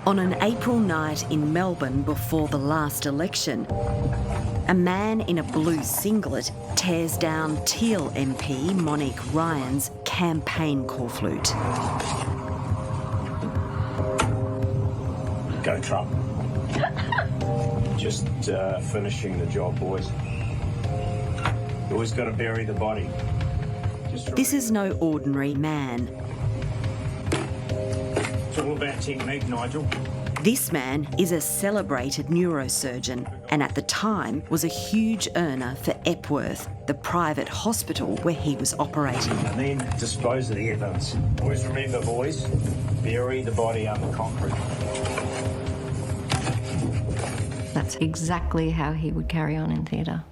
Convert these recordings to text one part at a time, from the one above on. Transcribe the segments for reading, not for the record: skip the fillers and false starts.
On an April night in Melbourne before the last election, a man in a blue singlet tears down Teal MP Monique Ryan's campaign corflute. Go Trump. Just finishing the job, boys. You always got to bury the body. This is no ordinary man. It's all about technique, Nigel. This man is a celebrated neurosurgeon and at the time was a huge earner for Epworth, the private hospital where he was operating. And then dispose of the evidence. Always remember, boys, bury the body under concrete. That's exactly how he would carry on in theatre.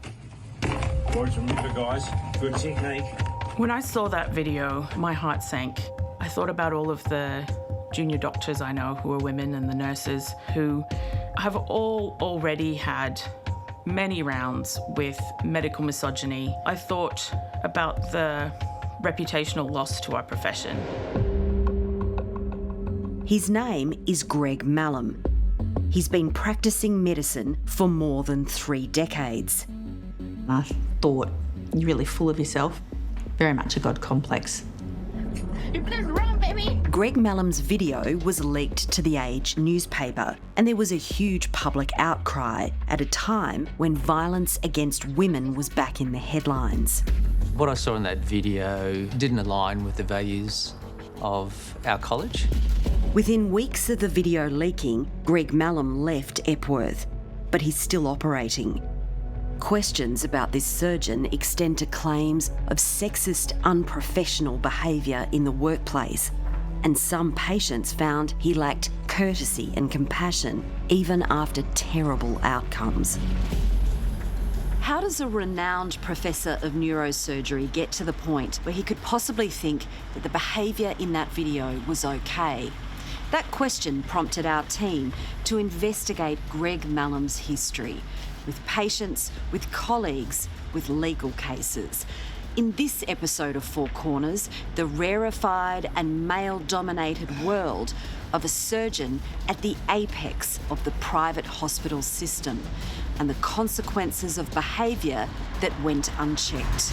Always remember, guys, good technique. When I saw that video, my heart sank. I thought about all of the junior doctors I know who are women and the nurses who have all already had many rounds with medical misogyny. I thought about the reputational loss to our profession. His name is Greg Mallam. He's been practicing medicine for more than 3 decades. I thought, you're really full of yourself. Very much a God complex. Greg Mallam's video was leaked to The Age newspaper and there was a huge public outcry at a time when violence against women was back in the headlines. What I saw in that video didn't align with the values of our college. Within weeks of the video leaking, Greg Mallam left Epworth, but he's still operating. Questions about this surgeon extend to claims of sexist, unprofessional behaviour in the workplace, and some patients found he lacked courtesy and compassion, even after terrible outcomes. How does a renowned professor of neurosurgery get to the point where he could possibly think that the behaviour in that video was okay? That question prompted our team to investigate Greg Mallam's history, with patients, with colleagues, with legal cases. In this episode of Four Corners, the rarefied and male-dominated world of a surgeon at the apex of the private hospital system and the consequences of behaviour that went unchecked.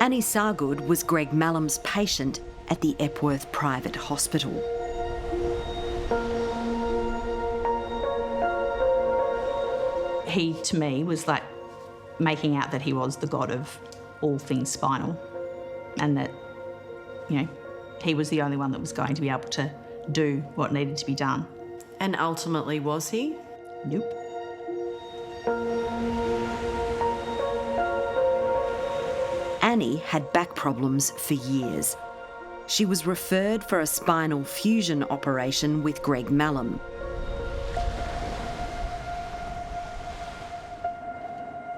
Annie Sargood was Greg Mallam's patient at the Epworth Private Hospital. He, to me, was like making out that he was the god of all things spinal and that, you know, he was the only one that was going to be able to do what needed to be done. And ultimately, was he? Nope. Annie had back problems for years. She was referred for a spinal fusion operation with Greg Mallam.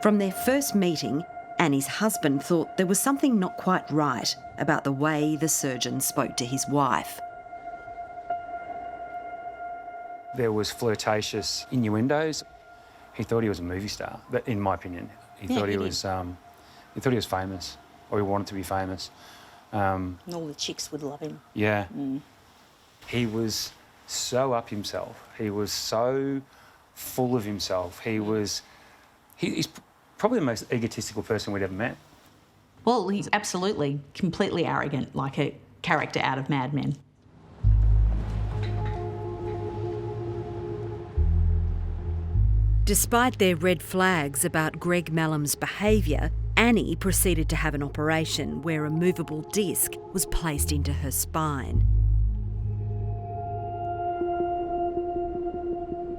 From their first meeting, Annie's husband thought there was something not quite right about the way the surgeon spoke to his wife. There was flirtatious innuendos. He thought he was a movie star, in my opinion. He thought he was famous, or he wanted to be famous. And all the chicks would love him. Yeah. Mm. He was so up himself. He was so full of himself. He's probably the most egotistical person we'd ever met. Well, he's absolutely completely arrogant, like a character out of Mad Men. Despite their red flags about Greg Mallam's behaviour, Annie proceeded to have an operation where a movable disc was placed into her spine.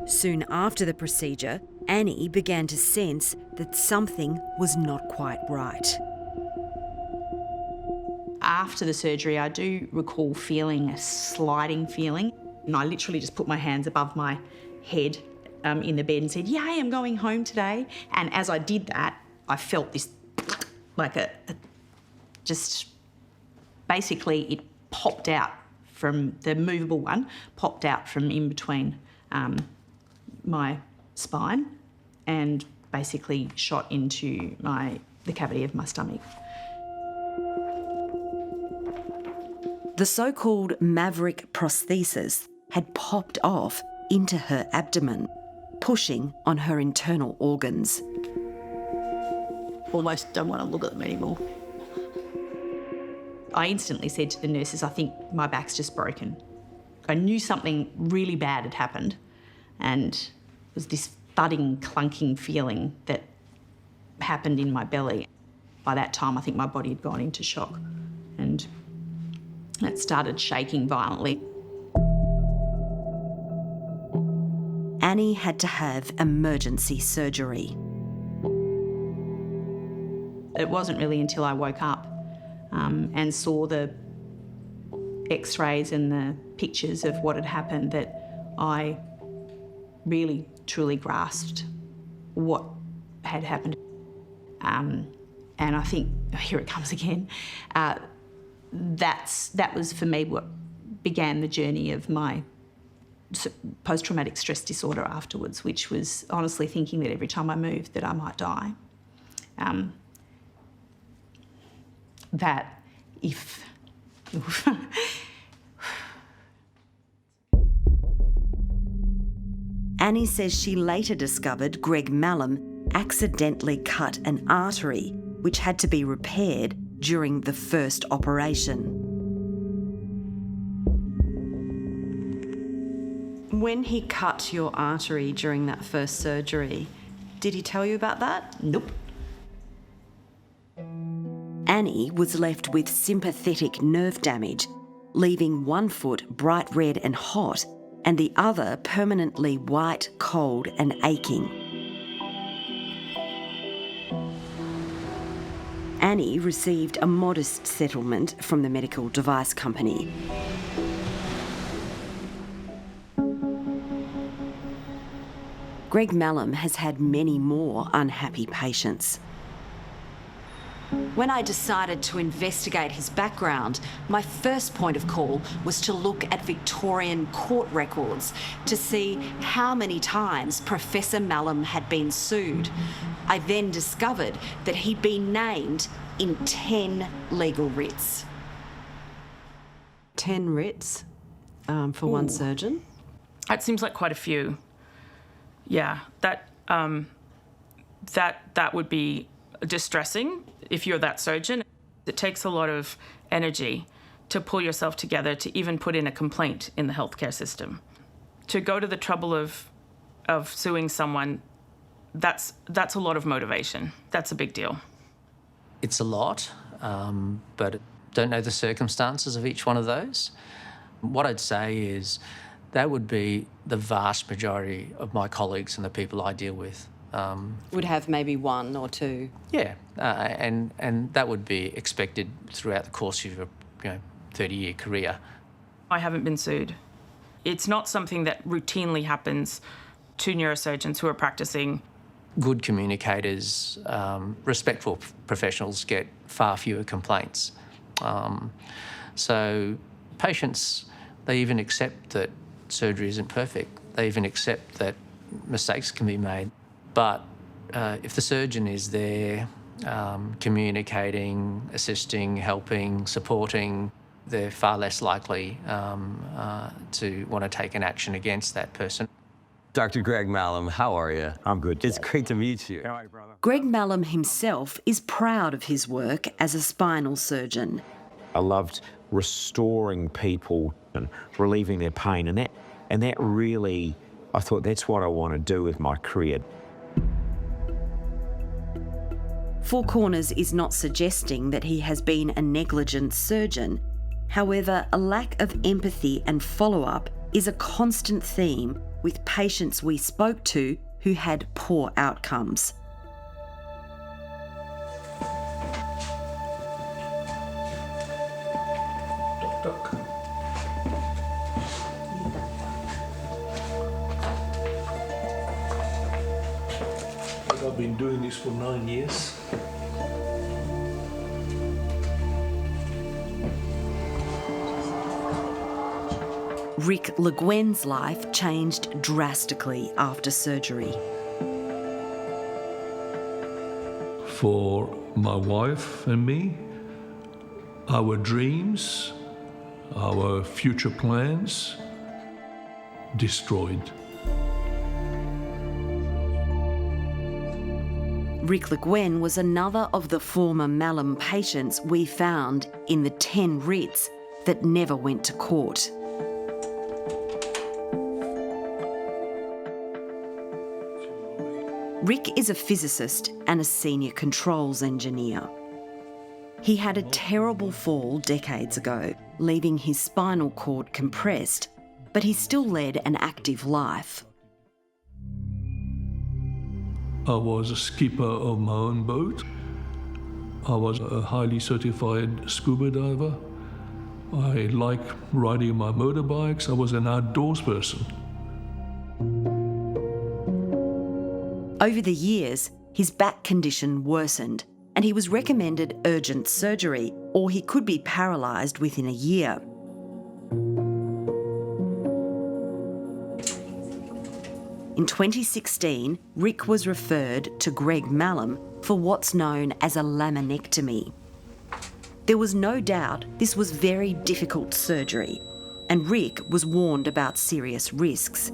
Soon after the procedure, Annie began to sense that something was not quite right. After the surgery, I do recall feeling a sliding feeling, and I literally just put my hands above my head in the bed and said, "Yay, I'm going home today." And as I did that, I felt this, like just basically it popped out from the movable one popped out from in between my spine and basically shot into the cavity of my stomach. The so-called maverick prosthesis had popped off into her abdomen, pushing on her internal organs. Almost don't want to look at them anymore. I instantly said to the nurses, I think my back's just broken. I knew something really bad had happened, and it was this thudding, clunking feeling that happened in my belly. By that time, I think my body had gone into shock, and it started shaking violently. Annie had to have emergency surgery. It wasn't really until I woke up and saw the x-rays and the pictures of what had happened that I really, truly grasped what had happened. And I think, here it comes again, that was for me what began the journey of my post-traumatic stress disorder afterwards, which was honestly thinking that every time I moved that I might die. That if... Annie says she later discovered Greg Mallam accidentally cut an artery which had to be repaired during the first operation. When he cut your artery during that first surgery, did he tell you about that? Nope. Annie was left with sympathetic nerve damage, leaving one foot bright red and hot and the other permanently white, cold and aching. Annie received a modest settlement from the medical device company. Greg Mallam has had many more unhappy patients. When I decided to investigate his background, my first point of call was to look at Victorian court records to see how many times Professor Mallam had been sued. I then discovered that he'd been named in 10 legal writs. 10 writs for one surgeon? It seems like quite a few. Yeah, that would be distressing if you're that surgeon. It takes a lot of energy to pull yourself together to even put in a complaint in the healthcare system. To go to the trouble of suing someone, that's a lot of motivation. That's a big deal. It's a lot, but don't know the circumstances of each one of those. What I'd say is that would be the vast majority of my colleagues and the people I deal with. Would have maybe one or two. Yeah, and that would be expected throughout the course of your 30-year career. I haven't been sued. It's not something that routinely happens to neurosurgeons who are practicing. Good communicators, respectful professionals get far fewer complaints. So patients, they even accept that surgery isn't perfect. They even accept that mistakes can be made. But if the surgeon is there communicating, assisting, helping, supporting, they're far less likely to want to take an action against that person. Dr. Greg Mallam, how are you? I'm good. It's great to meet you. How are you, brother? Greg Mallam himself is proud of his work as a spinal surgeon. I loved restoring people and relieving their pain, and that really, I thought that's what I want to do with my career. Four Corners is not suggesting that he has been a negligent surgeon. However, a lack of empathy and follow-up is a constant theme with patients we spoke to who had poor outcomes. I've been doing this for 9 years. Rick Le Guin's life changed drastically after surgery. For my wife and me, our dreams, our future plans, destroyed. Rick Le Guin was another of the former Mallam patients we found in the 10 writs that never went to court. Rick is a physicist and a senior controls engineer. He had a terrible fall decades ago, leaving his spinal cord compressed, but he still led an active life. I was a skipper of my own boat. I was a highly certified scuba diver. I like riding my motorbikes. I was an outdoors person. Over the years, his back condition worsened and he was recommended urgent surgery, or he could be paralysed within a year. In 2016, Rick was referred to Greg Mallam for what's known as a laminectomy. There was no doubt this was very difficult surgery, and Rick was warned about serious risks.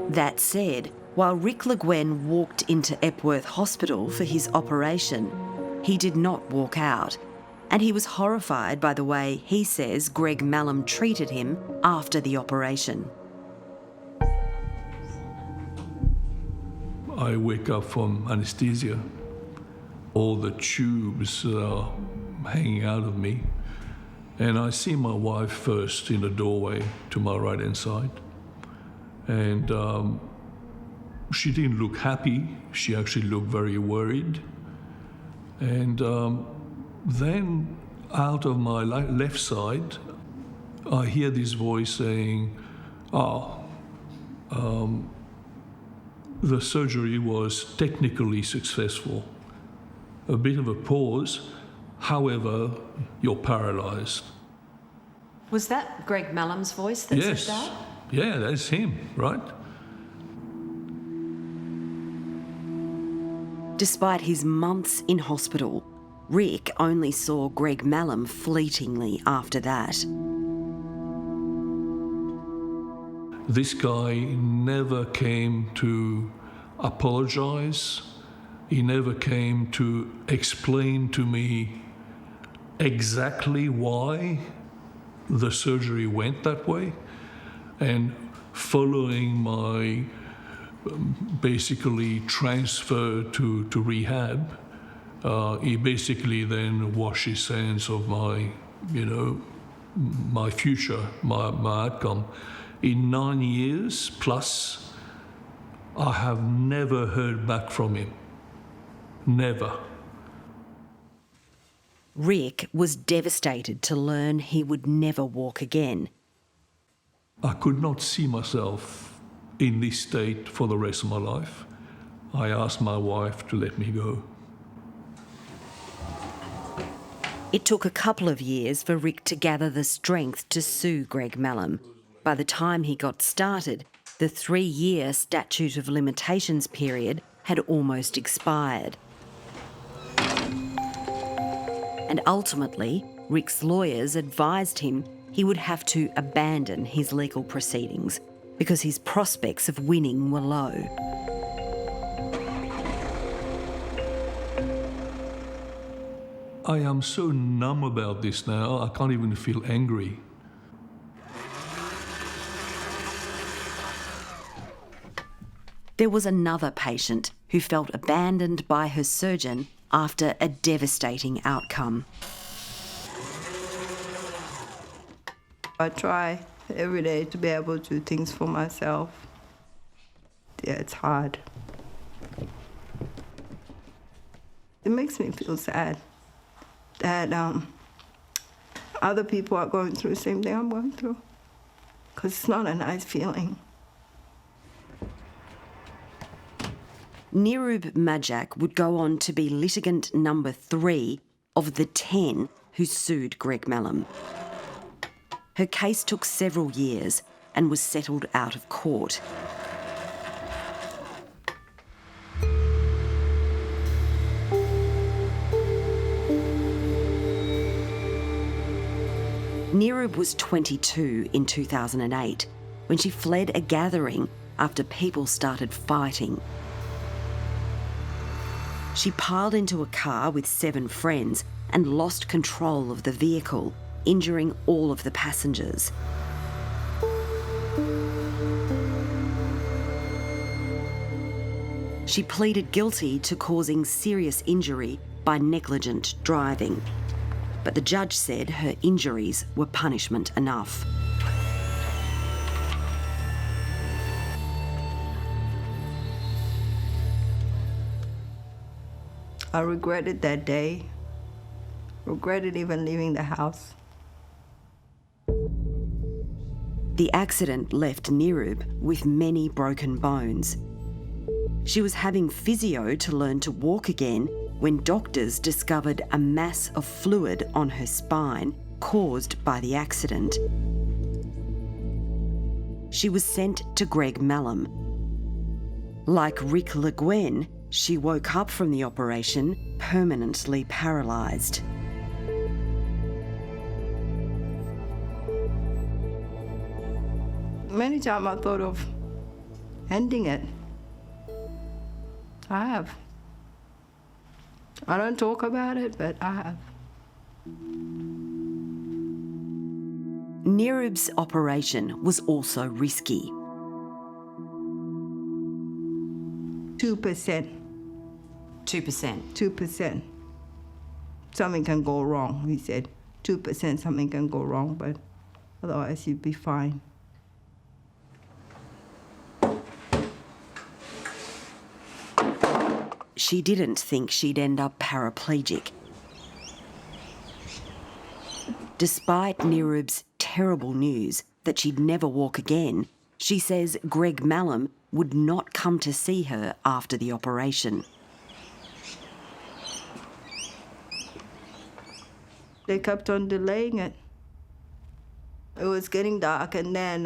That said, while Rick Le Guin walked into Epworth Hospital for his operation, he did not walk out, and he was horrified by the way he says Greg Mallam treated him after the operation. I wake up from anesthesia. All the tubes are hanging out of me. And I see my wife first in the doorway to my right-hand side. And she didn't look happy. She actually looked very worried. And then out of my left side, I hear this voice saying, the surgery was technically successful. A bit of a pause, however, you're paralysed. Was that Greg Mallam's voice that Yes. said that? Yeah, that's him, right? Despite his months in hospital, Rick only saw Greg Mallam fleetingly after that. This guy never came to apologise. He never came to explain to me exactly why the surgery went that way. And following my basically transfer to rehab, he basically then washed his hands of my, my future, my outcome. In 9 years plus, I have never heard back from him. Never. Rick was devastated to learn he would never walk again. I could not see myself in this state for the rest of my life. I asked my wife to let me go. It took a couple of years for Rick to gather the strength to sue Greg Mallam. By the time he got started, the 3-year statute of limitations period had almost expired. And ultimately, Rick's lawyers advised him he would have to abandon his legal proceedings because his prospects of winning were low. I am so numb about this now, I can't even feel angry. There was another patient who felt abandoned by her surgeon after a devastating outcome. I try every day to be able to do things for myself. Yeah, it's hard. It makes me feel sad that other people are going through the same thing I'm going through, because it's not a nice feeling. Nirub Majak would go on to be litigant number 3 of the 10 who sued Greg Mallam. Her case took several years and was settled out of court. Neerub was 22 in 2008 when she fled a gathering after people started fighting. She piled into a car with 7 friends and lost control of the vehicle, injuring all of the passengers. She pleaded guilty to causing serious injury by negligent driving, but the judge said her injuries were punishment enough. I regretted that day. Regretted even leaving the house. The accident left Neerub with many broken bones. She was having physio to learn to walk again when doctors discovered a mass of fluid on her spine caused by the accident. She was sent to Greg Mallam. Like Rick Le Guin, she woke up from the operation permanently paralysed. Many times I thought of ending it. I have. I don't talk about it, but I have. Neerub's operation was also risky. 2%. 2%? 2%. Something can go wrong, he said. 2% something can go wrong, but otherwise you'd be fine. She didn't think she'd end up paraplegic. Despite Neerub's terrible news that she'd never walk again, she says Greg Mallam would not come to see her after the operation. They kept on delaying it. It was getting dark, and then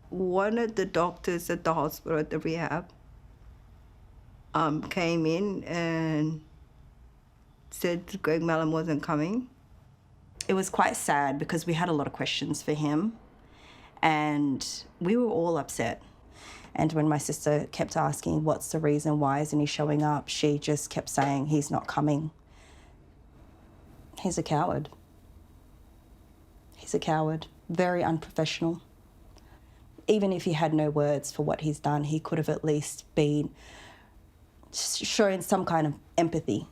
one of the doctors at the hospital, at the rehab, came in and said Greg Mallam wasn't coming. It was quite sad because we had a lot of questions for him and we were all upset. And when my sister kept asking, what's the reason, why isn't he showing up, she just kept saying, he's not coming. He's a coward. He's a coward, very unprofessional. Even if he had no words for what he's done, he could have at least been showing some kind of empathy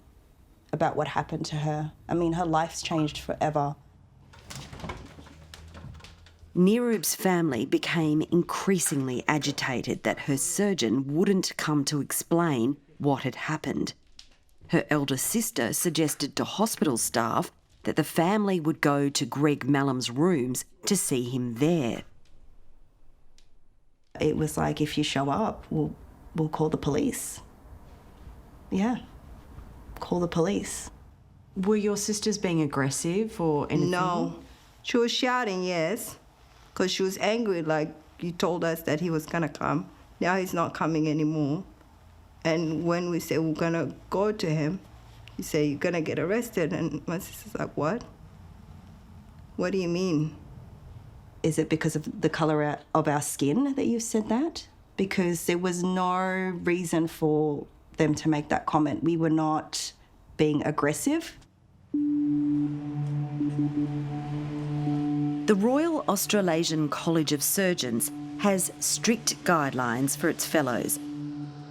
about what happened to her. I mean, her life's changed forever. Neerub's family became increasingly agitated that her surgeon wouldn't come to explain what had happened. Her elder sister suggested to hospital staff that the family would go to Greg Mallam's rooms to see him there. It was like, if you show up, we'll call the police. Yeah, call the police. Were your sisters being aggressive or anything? No. She was shouting, yes, because she was angry, like you told us that he was going to come. Now he's not coming anymore. And when we said we're going to go to him, he said, you're going to get arrested. And my sister's like, what? What do you mean? Is it because of the colour of our skin that you said that? Because there was no reason for them to make that comment. We were not being aggressive. The Royal Australasian College of Surgeons has strict guidelines for its fellows.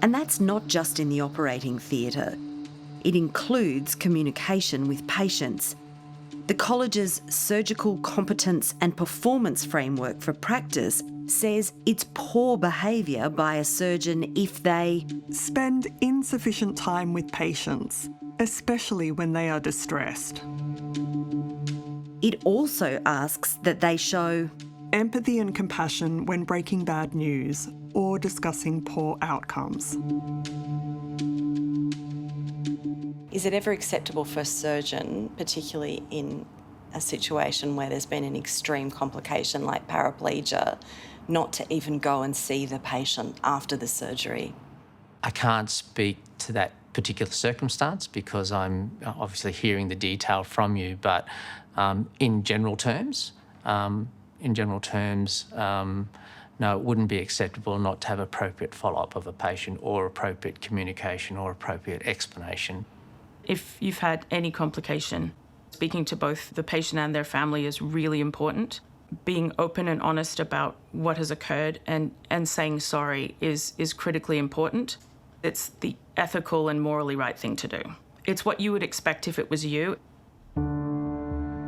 And that's not just in the operating theatre. It includes communication with patients. The college's surgical competence and performance framework for practice says it's poor behaviour by a surgeon if they spend insufficient time with patients, especially when they are distressed. It also asks that they show empathy and compassion when breaking bad news or discussing poor outcomes. Is it ever acceptable for a surgeon, particularly in a situation where there's been an extreme complication like paraplegia, not to even go and see the patient after the surgery? I can't speak to that particular circumstance because I'm obviously hearing the detail from you, but in general terms, no, it wouldn't be acceptable not to have appropriate follow-up of a patient or appropriate communication or appropriate explanation. If you've had any complication, speaking to both the patient and their family is really important. Being open and honest about what has occurred and saying sorry is critically important. It's the ethical and morally right thing to do. It's what you would expect if it was you.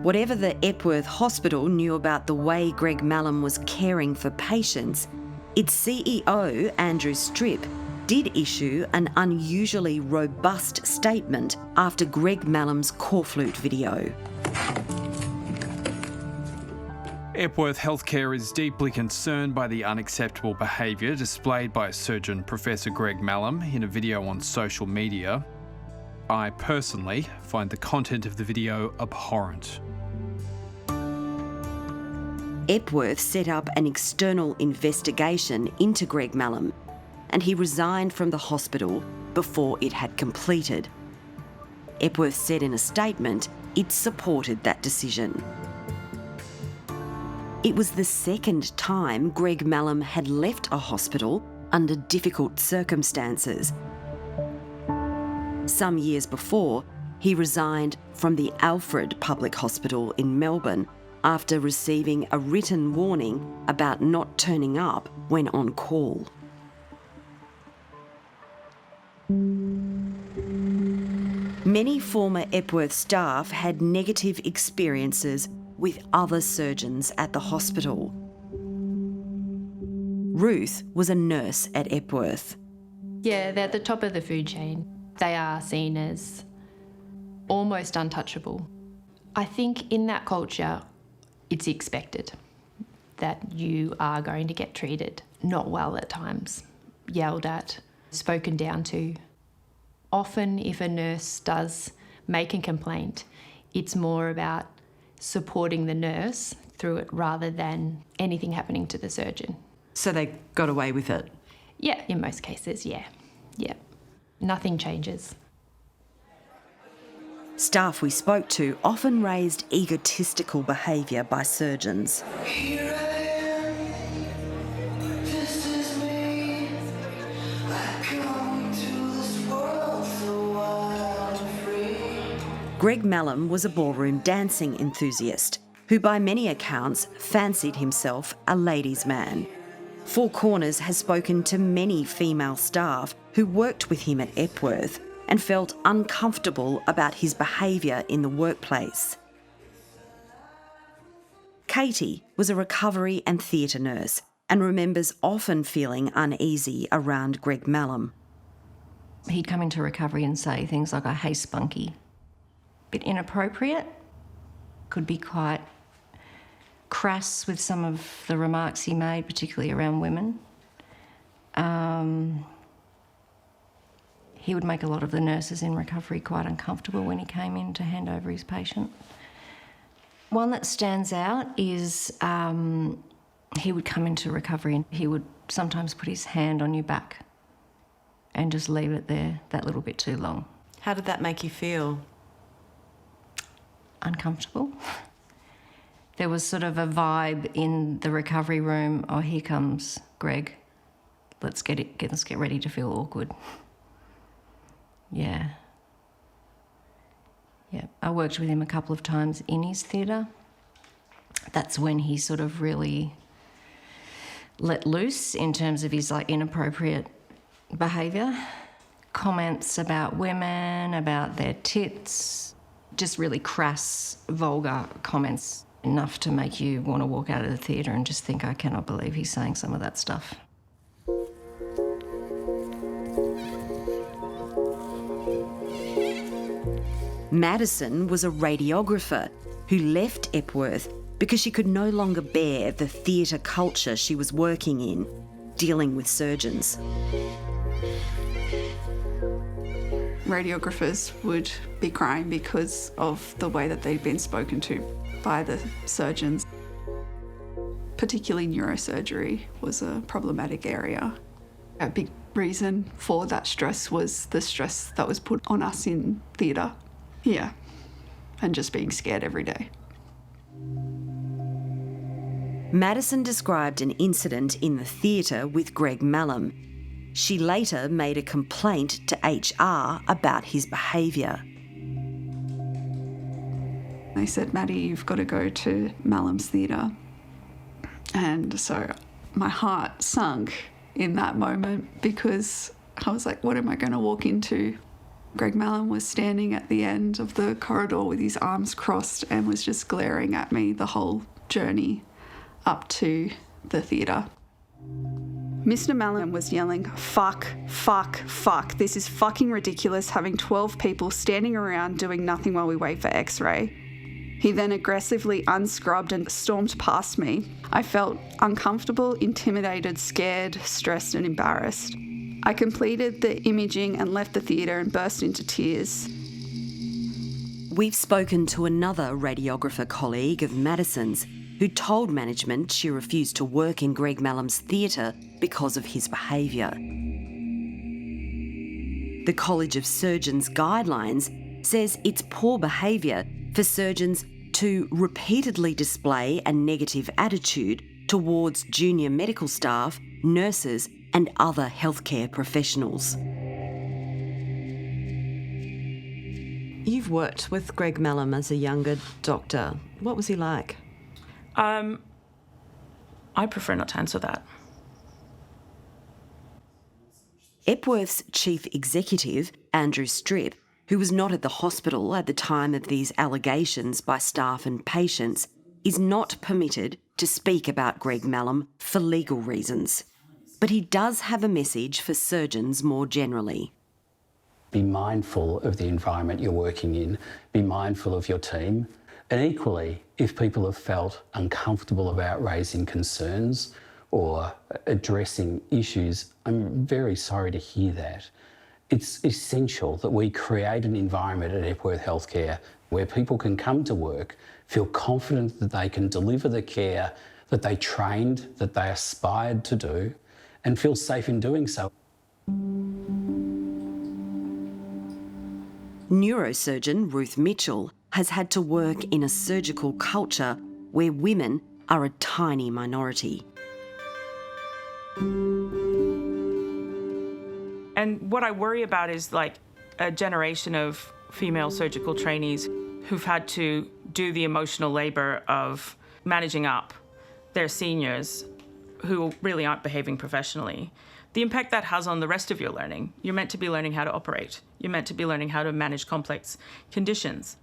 Whatever the Epworth Hospital knew about the way Greg Mallam was caring for patients, its CEO, Andrew Stripp, did issue an unusually robust statement after Greg Mallam's corflute video. Epworth Healthcare is deeply concerned by the unacceptable behaviour displayed by surgeon Professor Greg Mallam in a video on social media. I personally find the content of the video abhorrent. Epworth set up an external investigation into Greg Mallam, and he resigned from the hospital before it had completed. Epworth said in a statement it supported that decision. It was the second time Greg Mallam had left a hospital under difficult circumstances. Some years before, he resigned from the Alfred Public Hospital in Melbourne after receiving a written warning about not turning up when on call. Many former Epworth staff had negative experiences with other surgeons at the hospital. Ruth was a nurse at Epworth. Yeah, they're at the top of the food chain. They are seen as almost untouchable. I think in that culture, it's expected that you are going to get treated not well at times, yelled at, spoken down to. Often if a nurse does make a complaint, it's more about supporting the nurse through it rather than anything happening to the surgeon. So they got away with it? Yeah, in most cases, yeah. Nothing changes. Staff we spoke to often raised egotistical behaviour by surgeons. Greg Mallam was a ballroom dancing enthusiast who by many accounts fancied himself a ladies' man. Four Corners has spoken to many female staff who worked with him at Epworth and felt uncomfortable about his behaviour in the workplace. Katie was a recovery and theatre nurse and remembers often feeling uneasy around Greg Mallam. He'd come into recovery and say things like, "Hey, spunky." Bit inappropriate, could be quite crass with some of the remarks he made, particularly around women. He would make a lot of the nurses in recovery quite uncomfortable when he came in to hand over his patient. One that stands out is he would come into recovery and he would sometimes put his hand on your back and just leave it there that little bit too long. How did that make you feel? Uncomfortable. There was sort of a vibe in the recovery room, oh, here comes Greg. Let's get ready to feel awkward. Yeah. I worked with him a couple of times in his theatre. That's when he sort of really let loose in terms of his inappropriate behaviour. Comments about women, about their tits, just really crass, vulgar comments, enough to make you want to walk out of the theatre and just think, I cannot believe he's saying some of that stuff. Madison was a radiographer who left Epworth because she could no longer bear the theatre culture she was working in, dealing with surgeons. radiographers would be crying because of the way that they'd been spoken to by the surgeons. Particularly neurosurgery was a problematic area. A big reason for that stress was the stress that was put on us in theatre. Yeah, and just being scared every day. Madison described an incident in the theatre with Greg Mallam. She later made a complaint to HR about his behaviour. They said, Maddie, you've got to go to Mallam's theatre. And so my heart sunk in that moment because I was like, what am I going to walk into? Greg Mallam was standing at the end of the corridor with his arms crossed and was just glaring at me the whole journey up to the theatre. Mr. Mallam was yelling, fuck, fuck, fuck. This is fucking ridiculous, having 12 people standing around doing nothing while we wait for x-ray. He then aggressively unscrubbed and stormed past me. I felt uncomfortable, intimidated, scared, stressed and embarrassed. I completed the imaging and left the theatre and burst into tears. We've spoken to another radiographer colleague of Madison's who told management she refused to work in Greg Mallam's theatre because of his behaviour. The College of Surgeons guidelines says it's poor behaviour for surgeons to repeatedly display a negative attitude towards junior medical staff, nurses and other healthcare professionals. You've worked with Greg Mallam as a younger doctor. What was he like? I prefer not to answer that. Epworth's chief executive, Andrew Stripp, who was not at the hospital at the time of these allegations by staff and patients, is not permitted to speak about Greg Mallam for legal reasons. But he does have a message for surgeons more generally. Be mindful of the environment you're working in, be mindful of your team, and equally, if people have felt uncomfortable about raising concerns or addressing issues, I'm very sorry to hear that. It's essential that we create an environment at Epworth Healthcare where people can come to work, feel confident that they can deliver the care that they trained, that they aspired to do, and feel safe in doing so. Neurosurgeon Ruth Mitchell has had to work in a surgical culture where women are a tiny minority. And what I worry about is like a generation of female surgical trainees who've had to do the emotional labour of managing up their seniors who really aren't behaving professionally. The impact that has on the rest of your learning. You're meant to be learning how to operate. You're meant to be learning how to manage complex conditions.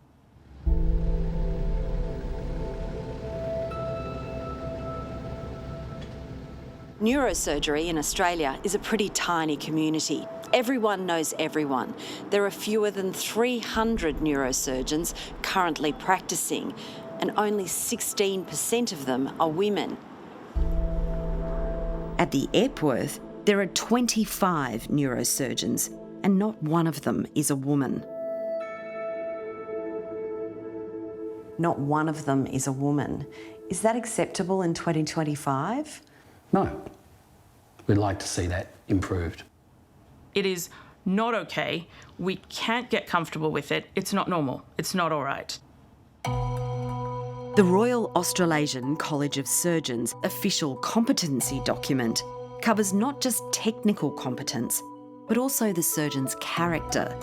Neurosurgery in Australia is a pretty tiny community. Everyone knows everyone. There are fewer than 300 neurosurgeons currently practicing, and only 16% of them are women. At the Epworth, there are 25 neurosurgeons, and not one of them is a woman. Not one of them is a woman. Is that acceptable in 2025? No. We'd like to see that improved. It is not okay. We can't get comfortable with it. It's not normal. It's not all right. The Royal Australasian College of Surgeons official competency document covers not just technical competence, but also the surgeon's character.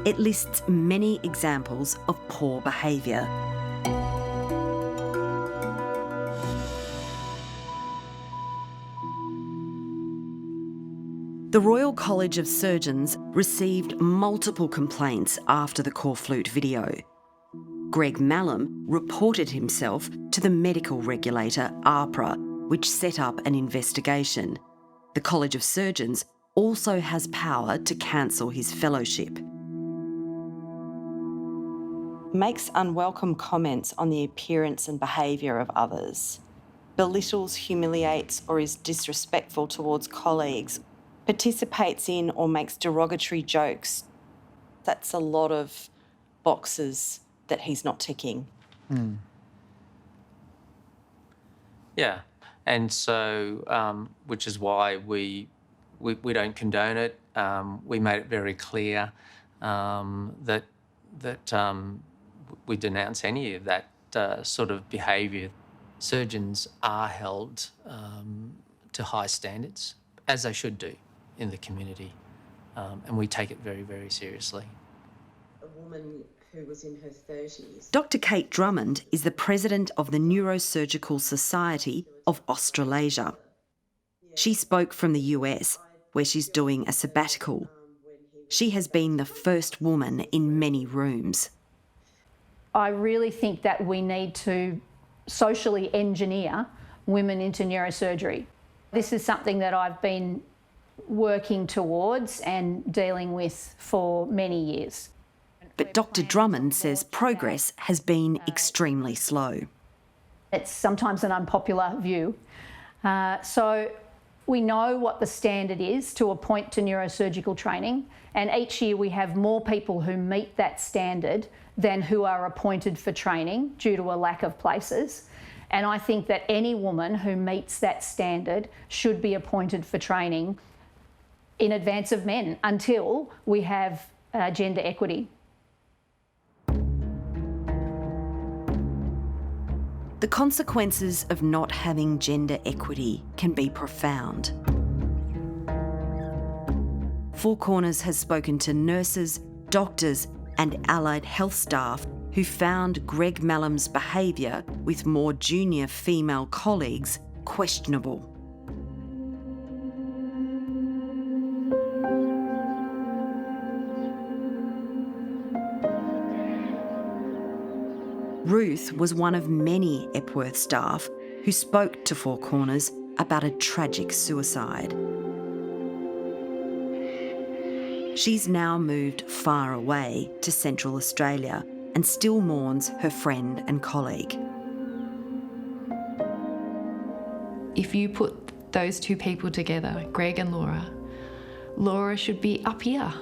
It lists many examples of poor behaviour. The Royal College of Surgeons received multiple complaints after the Corflute video. Greg Mallam reported himself to the medical regulator AHPRA, which set up an investigation. The College of Surgeons also has power to cancel his fellowship. Makes unwelcome comments on the appearance and behaviour of others, belittles, humiliates or is disrespectful towards colleagues, participates in or makes derogatory jokes, That's a lot of boxes that he's not ticking. Yeah, and so, which is why we don't condone it. We made it very clear that we denounce any of that sort of behaviour. Surgeons are held to high standards, as they should do in the community, and we take it very, very seriously. A woman who was in her 30s. Dr. Kate Drummond is the president of the Neurosurgical Society of Australasia. She spoke from the US, where she's doing a sabbatical. She has been the first woman in many rooms. I really think that we need to socially engineer women into neurosurgery. This is something that I've been working towards and dealing with for many years. But Dr. Drummond says progress has been extremely slow. It's sometimes an unpopular view. So we know what the standard is to appoint to neurosurgical training, and each year we have more people who meet that standard than who are appointed for training due to a lack of places. And I think that any woman who meets that standard should be appointed for training in advance of men until we have gender equity. The consequences of not having gender equity can be profound. Four Corners has spoken to nurses, doctors and allied health staff who found Greg Mallam's behaviour with more junior female colleagues questionable. Ruth was one of many Epworth staff who spoke to Four Corners about a tragic suicide. She's now moved far away to Central Australia and still mourns her friend and colleague. If you put those two people together, Greg and Laura, Laura should be up here.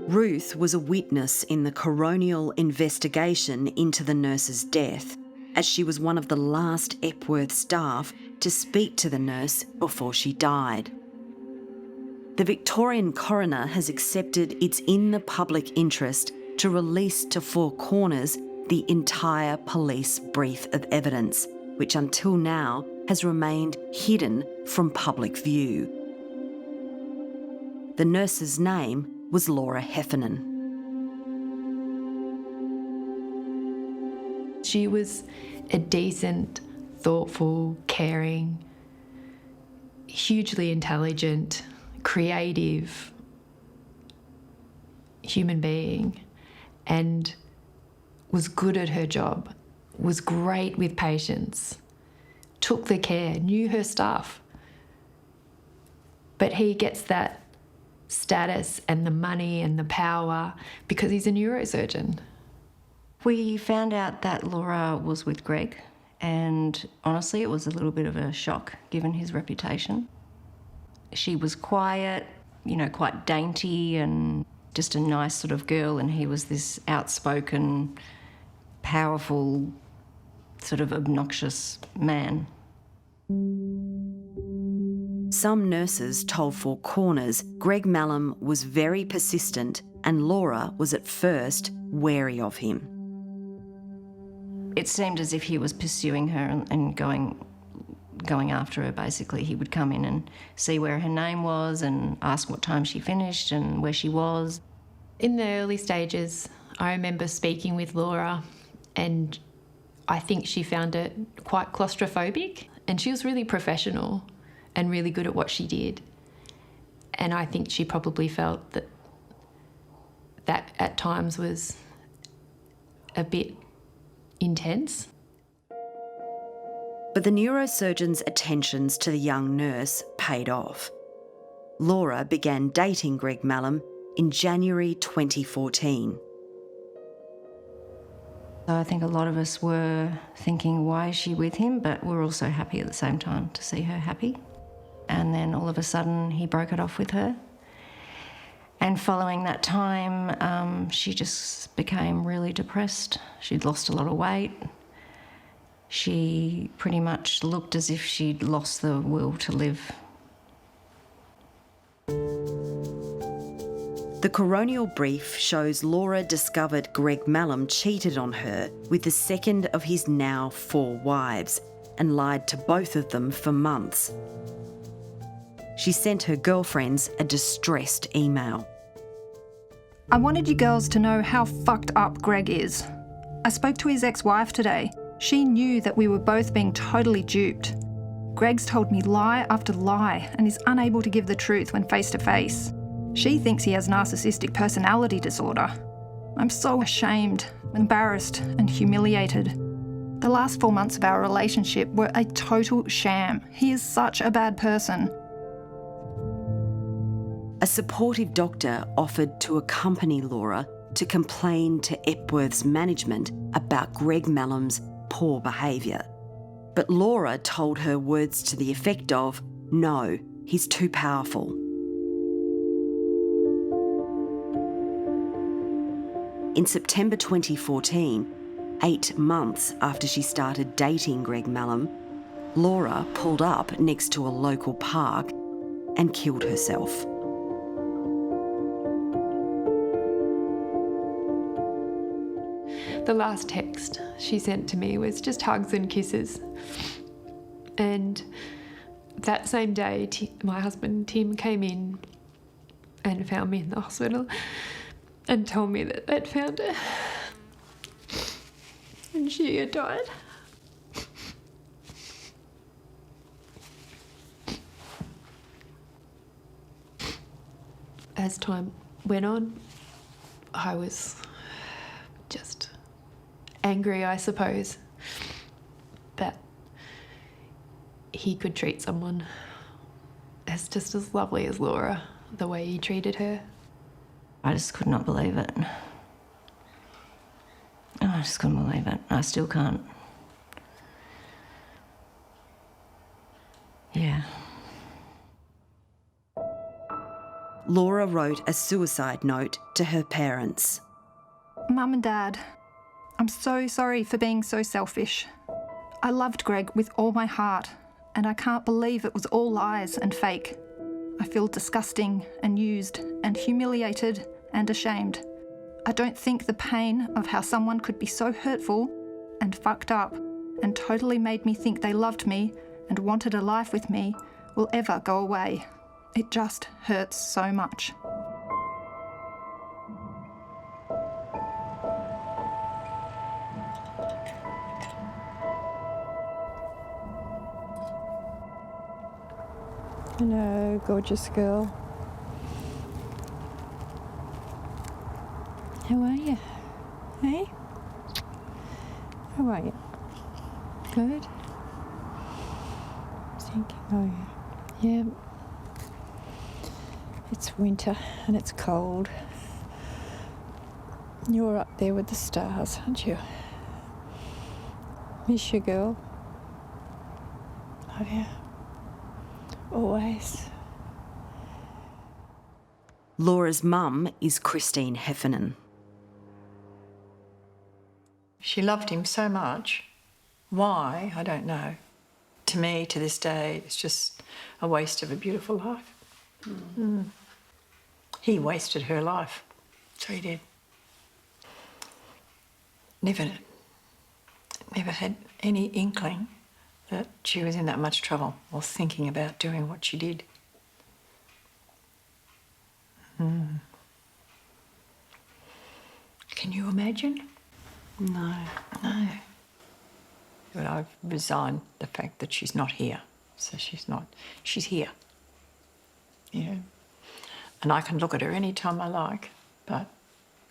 Ruth was a witness in the coronial investigation into the nurse's death, as she was one of the last Epworth staff to speak to the nurse before she died. The Victorian coroner has accepted it's in the public interest to release to Four Corners the entire police brief of evidence, which until now has remained hidden from public view. The nurse's name was Laura Heffernan. She was a decent, thoughtful, caring, hugely intelligent, creative human being, and was good at her job, was great with patients, took the care, knew her stuff. But he gets that status and the money and the power because he's a neurosurgeon. We found out that Laura was with Greg, and honestly it was a little bit of a shock given his reputation. She was quiet, you know, quite dainty and just a nice sort of girl, and he was this outspoken, powerful, sort of obnoxious man. Some nurses told Four Corners Greg Mallam was very persistent and Laura was at first wary of him. It seemed as if he was pursuing her and going after her, basically. He would come in and see where her name was and ask what time she finished and where she was. In the early stages, I remember speaking with Laura, and I think she found it quite claustrophobic, and she was really professional and really good at what she did. And I think she probably felt that at times was a bit intense. But the neurosurgeon's attentions to the young nurse paid off. Laura began dating Greg Mallam in January 2014. I think a lot of us were thinking, why is she with him? But we're also happy at the same time to see her happy. And then all of a sudden he broke it off with her. And following that time, she just became really depressed. She'd lost a lot of weight. She pretty much looked as if she'd lost the will to live. The coronial brief shows Laura discovered Greg Mallam cheated on her with the second of his now 4 wives and lied to both of them for months. She sent her girlfriends a distressed email. I wanted you girls to know how fucked up Greg is. I spoke to his ex-wife today. She knew that we were both being totally duped. Greg's told me lie after lie and is unable to give the truth when face to face. She thinks he has narcissistic personality disorder. I'm so ashamed, embarrassed and humiliated. The last 4 months of our relationship were a total sham. He is such a bad person. A supportive doctor offered to accompany Laura to complain to Epworth's management about Greg Mallam's poor behaviour. But Laura told her words to the effect of, "No, he's too powerful." In September 2014, 8 months after she started dating Greg Mallam, Laura pulled up next to a local park and killed herself. The last text she sent to me was just hugs and kisses. And that same day, my husband Tim came in and found me in the hospital and told me that they'd found her and she had died. As time went on, I was just angry, I suppose, that he could treat someone as just as lovely as Laura, the way he treated her. I just could not believe it. I just couldn't believe it. I still can't. Yeah. Laura wrote a suicide note to her parents. Mum and Dad, I'm so sorry for being so selfish. I loved Greg with all my heart, and I can't believe it was all lies and fake. I feel disgusting and used and humiliated and ashamed. I don't think the pain of how someone could be so hurtful and fucked up and totally made me think they loved me and wanted a life with me will ever go away. It just hurts so much. Hello, gorgeous girl. How are you? Hey? How are you? Good? Thinking, oh yeah. Yeah. It's winter and it's cold. You're up there with the stars, aren't you? Miss you, girl. Love you. Always. Laura's mum is Christine Heffernan. She loved him so much. Why? I don't know. To me, to this day, it's just a waste of a beautiful life. Mm. He wasted her life. So he did. Never had any inkling that she was in that much trouble or thinking about doing what she did. Mm. Can you imagine? No. No. But I've resigned the fact that she's not here. So she's here. You know? And I can look at her any time I like, but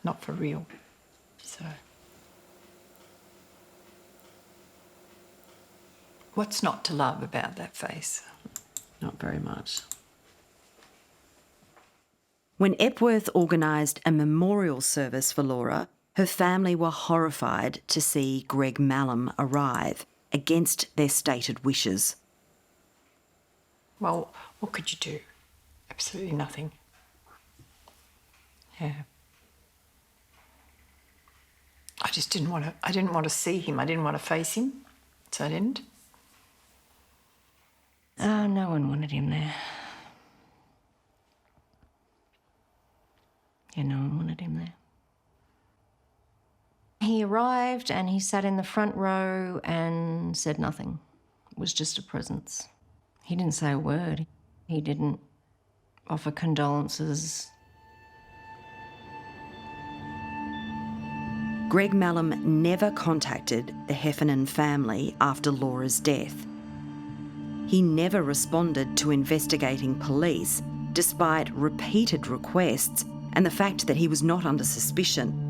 not for real. So. What's not to love about that face? Not very much. When Epworth organised a memorial service for Laura, her family were horrified to see Greg Mallam arrive against their stated wishes. Well, what could you do? Absolutely nothing. Yeah. I just didn't want to see him. I didn't want to face him, so I didn't. Oh, no one wanted him there. Yeah, no one wanted him there. He arrived and he sat in the front row and said nothing. It was just a presence. He didn't say a word. He didn't offer condolences. Greg Mallam never contacted the Heffernan family after Laura's death. He never responded to investigating police, despite repeated requests and the fact that he was not under suspicion.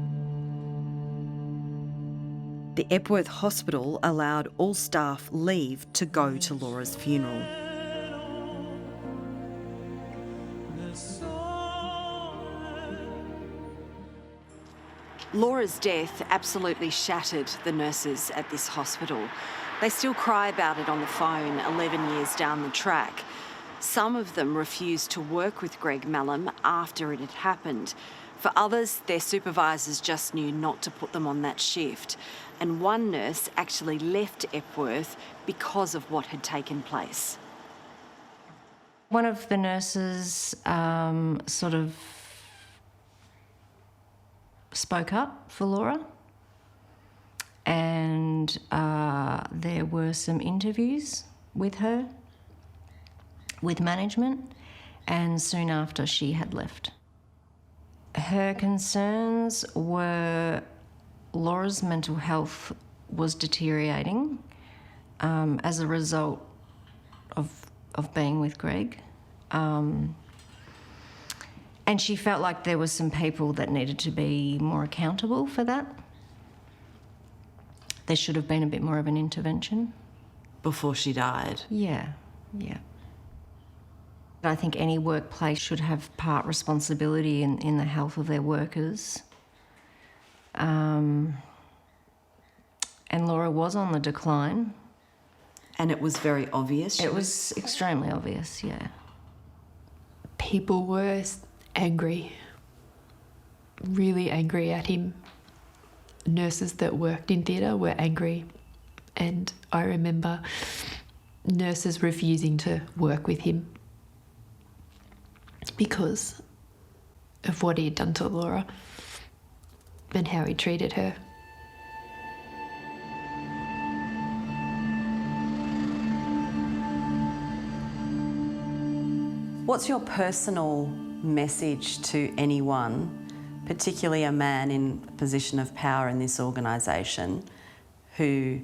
The Epworth Hospital allowed all staff leave to go to Laura's funeral. Laura's death absolutely shattered the nurses at this hospital. They still cry about it on the phone 11 years down the track. Some of them refused to work with Greg Mallam after it had happened. For others, their supervisors just knew not to put them on that shift. And one nurse actually left Epworth because of what had taken place. One of the nurses sort of spoke up for Laura, and there were some interviews with her, with management, and soon after she had left. Her concerns were Laura's mental health was deteriorating as a result of being with Greg. And she felt like there were some people that needed to be more accountable for that. There should have been a bit more of an intervention. Before she died? Yeah. I think any workplace should have part responsibility in the health of their workers. And Laura was on the decline. And it was very obvious? It was extremely obvious, yeah. People were angry, really angry at him. Nurses that worked in theatre were angry, and I remember nurses refusing to work with him because of what he had done to Laura and how he treated her. What's your personal message to anyone, particularly a man in a position of power in this organisation, who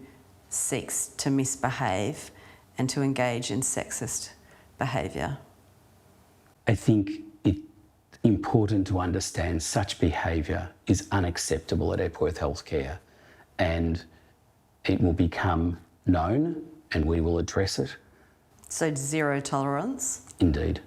seeks to misbehave and to engage in sexist behaviour? I think it's important to understand such behaviour is unacceptable at Epworth Healthcare, and it will become known and we will address it. So zero tolerance? Indeed.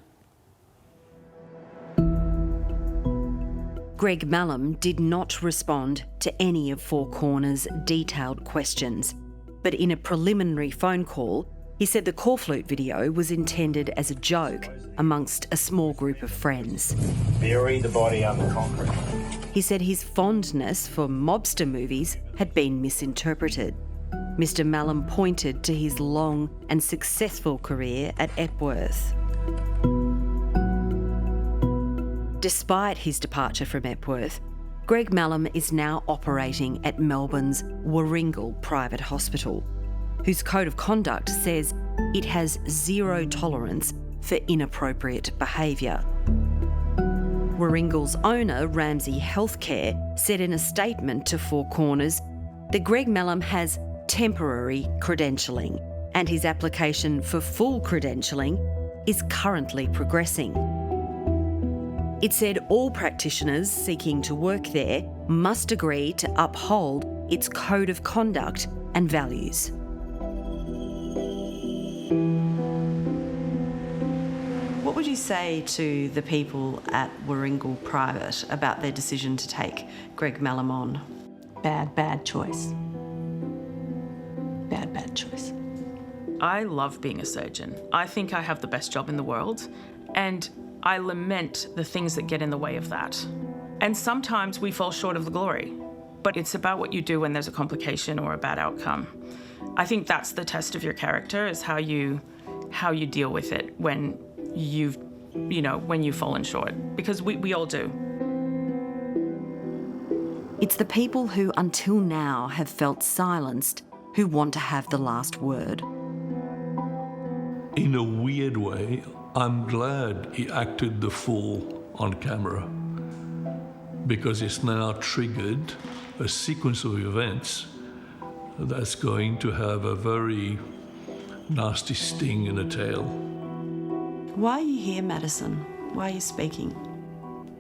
Greg Mallam did not respond to any of Four Corners' detailed questions, but in a preliminary phone call, he said the corflute video was intended as a joke amongst a small group of friends. Bury the body under concrete. He said his fondness for mobster movies had been misinterpreted. Mr. Mallam pointed to his long and successful career at Epworth. Despite his departure from Epworth, Greg Mallam is now operating at Melbourne's Warringal Private Hospital, whose code of conduct says it has zero tolerance for inappropriate behaviour. Warringal's owner, Ramsay Healthcare, said in a statement to Four Corners that Greg Mallam has temporary credentialing and his application for full credentialing is currently progressing. It said all practitioners seeking to work there must agree to uphold its code of conduct and values. What would you say to the people at Warringal Private about their decision to take Greg Mallam on? Bad choice. Bad choice. I love being a surgeon. I think I have the best job in the world, and I lament the things that get in the way of that. And sometimes we fall short of the glory, but it's about what you do when there's a complication or a bad outcome. I think that's the test of your character, is how you deal with it when when you've fallen short, because we all do. It's the people who until now have felt silenced who want to have the last word. In a weird way, I'm glad he acted the fool on camera, because it's now triggered a sequence of events that's going to have a very nasty sting in the tail. Why are you here, Madison? Why are you speaking?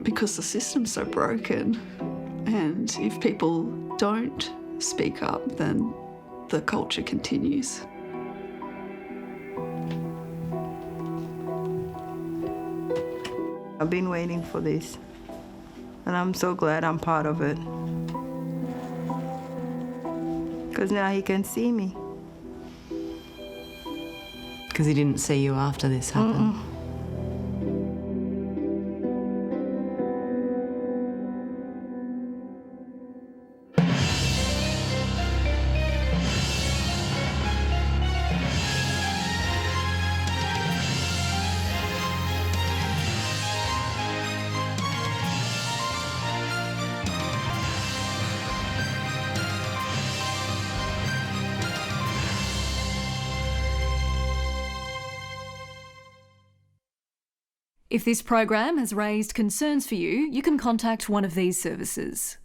Because the system's so broken, and if people don't speak up, then the culture continues. I've been waiting for this, and I'm so glad I'm part of it. Because now he can see me. Because he didn't see you after this happened? If this program has raised concerns for you, you can contact one of these services.